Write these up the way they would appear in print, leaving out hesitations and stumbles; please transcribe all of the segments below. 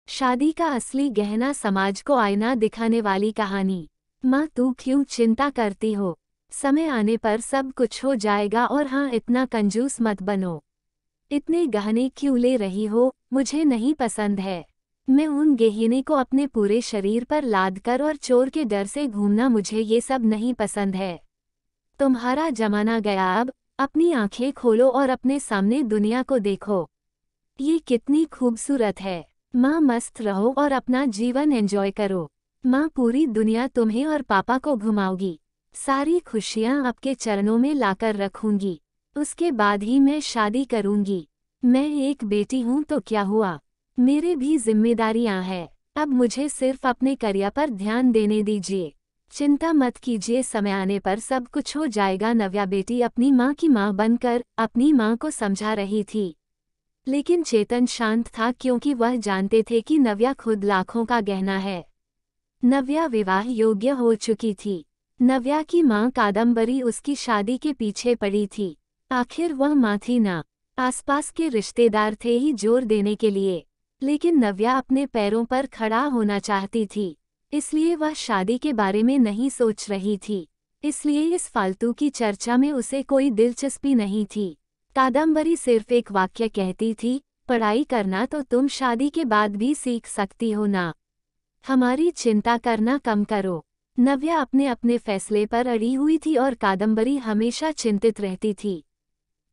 शादी का असली गहना, समाज को आईना दिखाने वाली कहानी। माँ, तू क्यों चिंता करती हो? समय आने पर सब कुछ हो जाएगा। और हाँ, इतना कंजूस मत बनो। इतने गहने क्यों ले रही हो? मुझे नहीं पसंद है। मैं उन गहने को अपने पूरे शरीर पर लाद कर और चोर के डर से घूमना, मुझे ये सब नहीं पसंद है। तुम्हारा जमाना गया अब। अपनी आंखें खोलो और अपने सामने दुनिया को देखो। ये कितनी खूबसूरत है। माँ, मस्त रहो और अपना जीवन एंजॉय करो। माँ, पूरी दुनिया तुम्हें और पापा को घुमाओगी। सारी खुशियाँ आपके चरणों में लाकर रखूंगी। उसके बाद ही मैं शादी करूंगी। मैं एक बेटी हूँ तो क्या हुआ? मेरे भी जिम्मेदारियाँ हैं। अब मुझे सिर्फ अपने करियर पर ध्यान देने दीजिए। चिंता मत कीजिए, समय आने पर सब कुछ हो जाएगा। नव्या बेटी अपनी माँ की माँ बनकर अपनी माँ को समझा रही थी। लेकिन चेतन शांत था, क्योंकि वह जानते थे कि नव्या खुद लाखों का गहना है। नव्या विवाह योग्य हो चुकी थी। नव्या की मां कादम्बरी उसकी शादी के पीछे पड़ी थी। आखिर वह मां थी ना। आसपास के रिश्तेदार थे ही जोर देने के लिए। लेकिन नव्या अपने पैरों पर खड़ा होना चाहती थी। इसलिए वह शादी के बारे में नहीं सोच रही थी। इसलिए इस फालतू की चर्चा में उसे कोई दिलचस्पी नहीं थी। कादम्बरी सिर्फ एक वाक्य कहती थी, पढ़ाई करना तो तुम शादी के बाद भी सीख सकती हो ना। हमारी चिंता करना कम करो। नव्या अपने अपने फैसले पर अड़ी हुई थी और कादम्बरी हमेशा चिंतित रहती थी।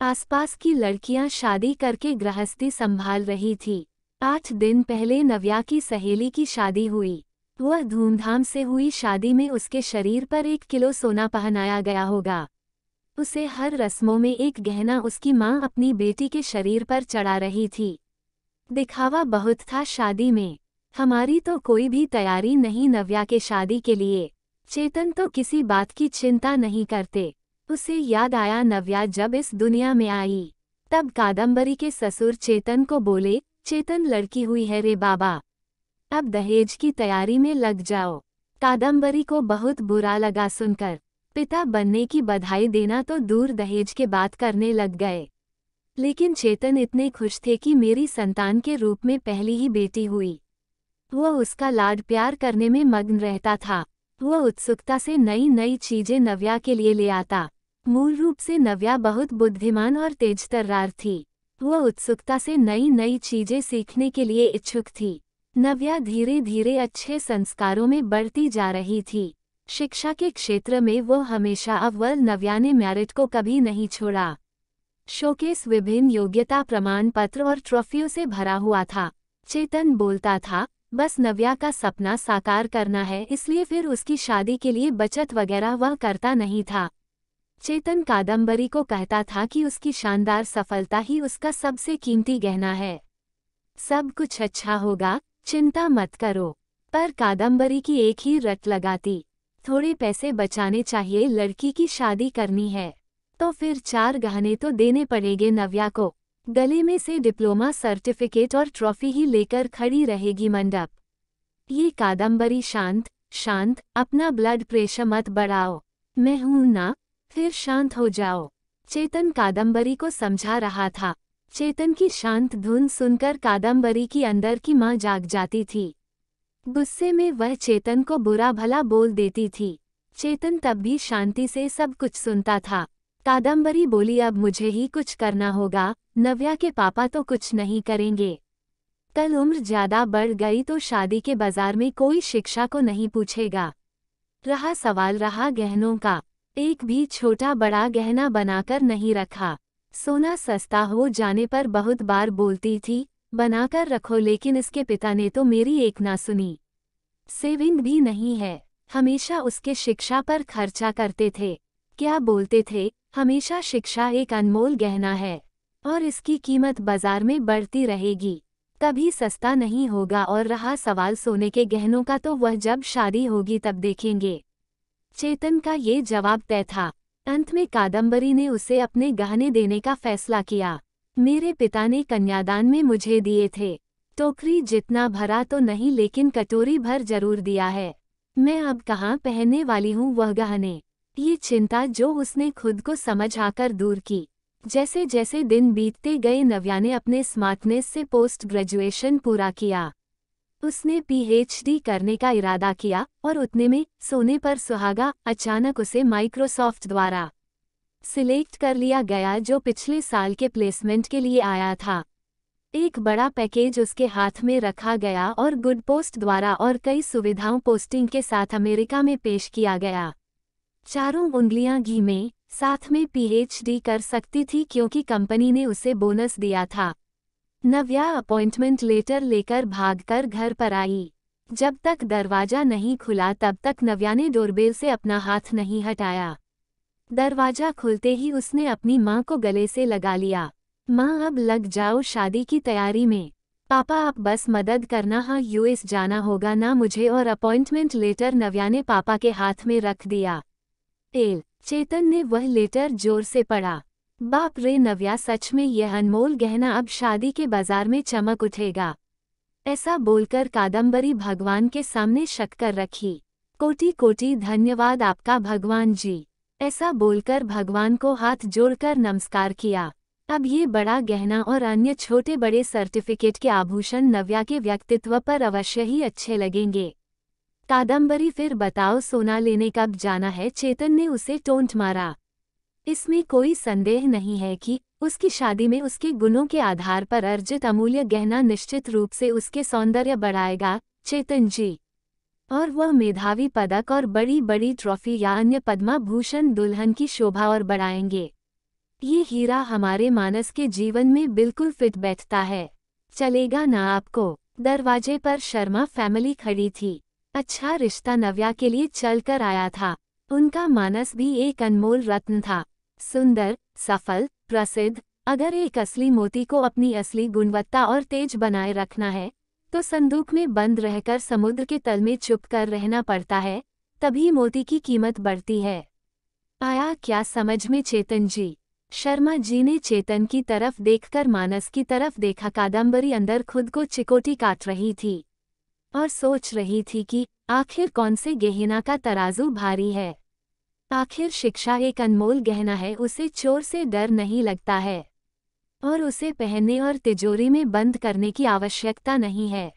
आसपास की लड़कियां शादी करके गृहस्थी संभाल रही थी। 8 दिन पहले नव्या की सहेली की शादी हुई। वह धूमधाम से हुई शादी में उसके शरीर पर 1 किलो सोना पहनाया गया होगा। उसे हर रस्मों में एक गहना उसकी माँ अपनी बेटी के शरीर पर चढ़ा रही थी। दिखावा बहुत था शादी में। हमारी तो कोई भी तैयारी नहीं नव्या के शादी के लिए। चेतन तो किसी बात की चिंता नहीं करते। उसे याद आया, नव्या जब इस दुनिया में आई तब कादम्बरी के ससुर चेतन को बोले, चेतन लड़की हुई है रे बाबा, अब दहेज की तैयारी में लग जाओ। कादम्बरी को बहुत बुरा लगा सुनकर। पिता बनने की बधाई देना तो दूर, दहेज के बात करने लग गए। लेकिन चेतन इतने खुश थे कि मेरी संतान के रूप में पहली ही बेटी हुई। वह उसका लाड प्यार करने में मग्न रहता था। वह उत्सुकता से नई नई चीजें नव्या के लिए ले आता। मूल रूप से नव्या बहुत बुद्धिमान और तेजतर्रार थी। वह उत्सुकता से नई नई चीजें सीखने के लिए इच्छुक थी। नव्या धीरे धीरे अच्छे संस्कारों में बढ़ती जा रही थी। शिक्षा के क्षेत्र में वो हमेशा अव्वल। नव्या ने मेरिट को कभी नहीं छोड़ा। शोकेस विभिन्न योग्यता प्रमाण पत्र और ट्रॉफियों से भरा हुआ था। चेतन बोलता था, बस नव्या का सपना साकार करना है, इसलिए फिर उसकी शादी के लिए बचत वगैरह वह करता नहीं था। चेतन कादम्बरी को कहता था कि उसकी शानदार सफलता ही उसका सबसे कीमती गहना है। सब कुछ अच्छा होगा, चिंता मत करो। पर कादम्बरी की एक ही रट लगाती, थोड़े पैसे बचाने चाहिए, लड़की की शादी करनी है तो फिर 4 गहने तो देने पड़ेंगे नव्या को। गले में से डिप्लोमा सर्टिफिकेट और ट्रॉफी ही लेकर खड़ी रहेगी मंडप। ये कादम्बरी, शांत शांत, अपना ब्लड प्रेशर मत बढ़ाओ। मैं हूं ना, फिर शांत हो जाओ। चेतन कादम्बरी को समझा रहा था। चेतन की शांत धुन सुनकर कादम्बरी की अंदर की मां जाग जाती थी। गुस्से में वह चेतन को बुरा भला बोल देती थी। चेतन तब भी शांति से सब कुछ सुनता था। कादम्बरी बोली, अब मुझे ही कुछ करना होगा। नव्या के पापा तो कुछ नहीं करेंगे। कल उम्र ज्यादा बढ़ गई तो शादी के बाजार में कोई शिक्षा को नहीं पूछेगा। रहा सवाल गहनों का, एक भी छोटा बड़ा गहना बनाकर नहीं रखा। सोना सस्ता हो जाने पर बहुत बार बोलती थी, बनाकर रखो, लेकिन इसके पिता ने तो मेरी एक ना सुनी। सेविंग भी नहीं है। हमेशा उसके शिक्षा पर खर्चा करते थे। क्या बोलते थे, हमेशा शिक्षा एक अनमोल गहना है और इसकी कीमत बाजार में बढ़ती रहेगी, कभी सस्ता नहीं होगा। और रहा सवाल सोने के गहनों का, तो वह जब शादी होगी तब देखेंगे। चेतन का ये जवाब तय था। अंत में कादम्बरी ने उसे अपने गहने देने का फैसला किया। मेरे पिता ने कन्यादान में मुझे दिए थे। टोकरी जितना भरा तो नहीं, लेकिन कटोरी भर जरूर दिया है। मैं अब कहाँ पहनने वाली हूँ वह गहने। ये चिंता जो उसने खुद को समझ आकर दूर की। जैसे जैसे दिन बीतते गए, नव्या ने अपने स्मार्टनेस से पोस्ट ग्रेजुएशन पूरा किया। उसने पीएचडी करने का इरादा किया और उतने में सोने पर सुहागा अचानक उसे माइक्रोसॉफ्ट द्वारा सिलेक्ट कर लिया गया, जो पिछले साल के प्लेसमेंट के लिए आया था। एक बड़ा पैकेज उसके हाथ में रखा गया और गुड पोस्ट द्वारा और कई सुविधाओं पोस्टिंग के साथ अमेरिका में पेश किया गया। चारों उंगलियां घी में, साथ में पीएचडी कर सकती थी क्योंकि कंपनी ने उसे बोनस दिया था। नव्या अपॉइंटमेंट लेटर लेकर भागकर घर पर आई। जब तक दरवाजा नहीं खुला तब तक नव्या ने डोरबेल से अपना हाथ नहीं हटाया। दरवाजा खुलते ही उसने अपनी माँ को गले से लगा लिया। माँ, अब लग जाओ शादी की तैयारी में। पापा, आप बस मदद करना, हाँ यूएस जाना होगा ना मुझे। और अपॉइंटमेंट लेटर नव्या ने पापा के हाथ में रख दिया। चेतन ने वह लेटर जोर से पढ़ा। बाप रे नव्या, सच में यह अनमोल गहना अब शादी के बाजार में चमक उठेगा। ऐसा बोलकर कादम्बरी भगवान के सामने शक कर रखी। कोटि कोटि धन्यवाद आपका भगवान जी। ऐसा बोलकर भगवान को हाथ जोड़कर नमस्कार किया। अब ये बड़ा गहना और अन्य छोटे बड़े सर्टिफिकेट के आभूषण नव्या के व्यक्तित्व पर अवश्य ही अच्छे लगेंगे। कादम्बरी, फिर बताओ सोना लेने कब जाना है? चेतन ने उसे टोंट मारा। इसमें कोई संदेह नहीं है कि उसकी शादी में उसके गुणों के आधार पर अर्जित अमूल्य गहना निश्चित रूप से उसके सौंदर्य बढ़ाएगा चेतन जी। और वह मेधावी पदक और बड़ी बड़ी ट्रॉफी या अन्य पद्मा भूषण दुल्हन की शोभा और बढ़ाएंगे। ये हीरा हमारे मानस के जीवन में बिल्कुल फिट बैठता है। चलेगा ना आपको? दरवाजे पर शर्मा फैमिली खड़ी थी। अच्छा रिश्ता नव्या के लिए चल कर आया था। उनका मानस भी एक अनमोल रत्न था, सुंदर, सफल, प्रसिद्ध। अगर एक असली मोती को अपनी असली गुणवत्ता और तेज बनाए रखना है तो संदूक में बंद रहकर समुद्र के तल में चुप कर रहना पड़ता है, तभी मोती की कीमत बढ़ती है। आया क्या समझ में चेतन जी? शर्मा जी ने चेतन की तरफ देखकर मानस की तरफ देखा। कादम्बरी अंदर खुद को चिकोटी काट रही थी और सोच रही थी कि आखिर कौन से गहना का तराजू भारी है। आखिर शिक्षा एक अनमोल गहना है, उसे चोर से डर नहीं लगता है और उसे पहनने और तिजोरी में बंद करने की आवश्यकता नहीं है।